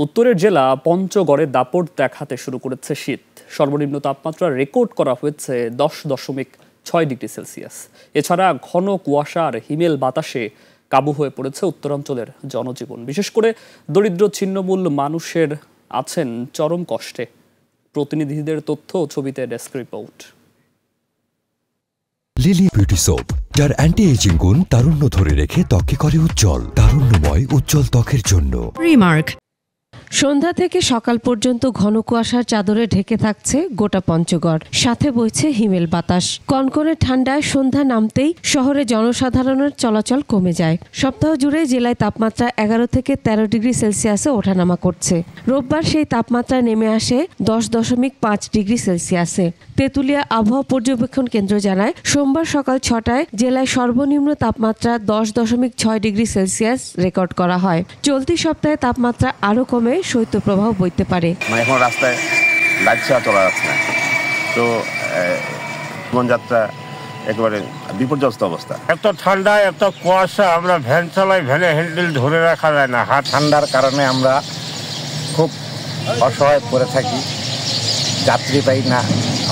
উত্তরের জেলা পঞ্চগড়ে দাপট দেখাতে শুরু করেছে শীত। সর্বনিম্ন তাপমাত্রা রেকর্ড করা হয়েছে 10.6 ডিগ্রি সেলসিয়াস। এছাড়া ঘন কুয়াশা আর হিমেল বাতাসে কাবু হয়ে পড়েছে উত্তরাঞ্চলের জনজীবন। বিশেষ করে দরিদ্র ছিন্নমূল মানুষের আছেন চরম কষ্টে। প্রতিনিধিদের তথ্য ও ছবিতে desk report. Lily beauty soap, যার অ্যান্টি এজিং গুণ তারুণ্য ধরে রেখে ত্বকে করে উজ্জ্বল। তারুণ্যময় উজ্জ্বল ত্বকের জন্য রিমার্ক। সন্ধ্যা থেকে সকাল পর্যন্ত ঘন কুয়াশার চাদরে ঢেকে থাকছে গোটা পঞ্চগড়, সাথে বইছে হিমেল বাতাস। কনকনে ঠান্ডায় সন্ধ্যা নামতেই শহরে জনসাধারণের চলাচল কমে যায়। সপ্তাহ জুড়ে জেলায় তাপমাত্রা 11 থেকে 13 ডিগ্রি সেলসিয়াসে ওঠানামা করছে। রোববার সেই তাপমাত্রা নেমে আসে 10.5 ডিগ্রি সেলসিয়াসে। তেঁতুলিয়া আবহাওয়া পর্যবেক্ষণ কেন্দ্র জানায়, সোমবার সকাল 6টায় জেলায় সর্বনিম্ন তাপমাত্রা 10.6 ডিগ্রি সেলসিয়াস রেকর্ড করা হয়। চলতি সপ্তাহে তাপমাত্রা আরও কমে শৈত্যপ্রবাহ বইতে পারে। এখন রাস্তায় লাইট ছাড়া চলা যাচ্ছে না, তো জীবনযাত্রা একেবারে বিপর্যস্ত অবস্থা। এত ঠান্ডা, এত কুয়াশা, আমরা ভ্যান চালাই, ভ্যানে হ্যান্ডেল ধরে রাখা যায় না। ঠান্ডার কারণে আমরা খুব অসহায় পড়ে থাকি, যাত্রী পাই না,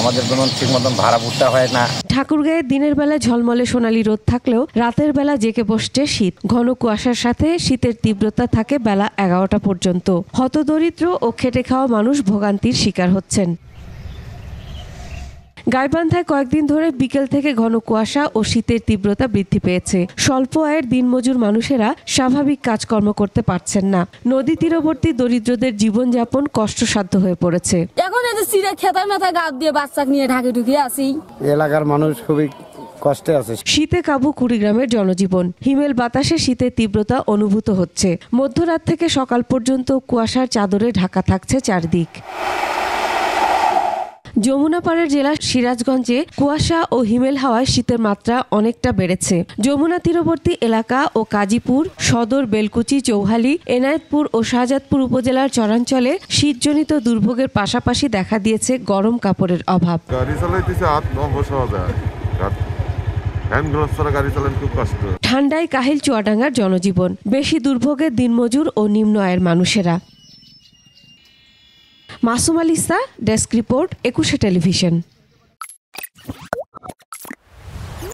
আমাদের কোনো ঠিক মতন ভাড়া উঠতে হয় না। ঠাকুরগাঁয়ে দিনের বেলা ঝলমলে সোনালি রোদ থাকলেও রাতের বেলা জেঁকে বসছে শীত। ঘন কুয়াশার সাথে শীতের তীব্রতা থাকে বেলা 11টা পর্যন্ত। হতদরিদ্র ও খেটে খাওয়া মানুষ ভোগান্তির শিকার হচ্ছেন। গাইবান্ধায় কয়েকদিন ধরে বিকেল থেকে ঘন কুয়াশা ও শীতের তীব্রতা বৃদ্ধি পেয়েছে। স্বল্প আয়ের দিনমজুর মানুষেরা স্বাভাবিক কাজকর্ম করতে পারছেন না। নদী তীরবর্তী দরিদ্রদের জীবনযাপন কষ্টসাধ্য হয়ে পড়েছে। এখন এই যে সিরে খেতায় মাথায় গাদ দিয়ে বাচ্চাকে নিয়ে ঢাকে ঢুকে আসি। এলাকার মানুষ খুবই কষ্টে আছে। শীতে কাবু কুড়িগ্রামের জনজীবন। হিমেল বাতাসে শীতের তীব্রতা অনুভূত হচ্ছে। মধ্যরাত থেকে সকাল পর্যন্ত কুয়াশার চাদরে ঢাকা থাকছে চারদিক। যমুনাপাড়ের জেলা সিরাজগঞ্জে কুয়াশা ও হিমেল হাওয়ায় শীতের মাত্রা অনেকটা বেড়েছে। যমুনা তীরবর্তী এলাকা ও কাজীপুর সদর, বেলকুচি, চৌহালি, এনায়েতপুর ও শাহজাদপুর উপজেলার চরাঞ্চলে শীতজনিত দুর্ভোগের পাশাপাশি দেখা দিয়েছে গরম কাপড়ের অভাব। ঠান্ডায় কাহিল চুয়াডাঙ্গার জনজীবন। বেশি দুর্ভোগের দিনমজুর ও নিম্ন আয়ের মানুষেরা। Masum আলিসা, desk report, 21 television.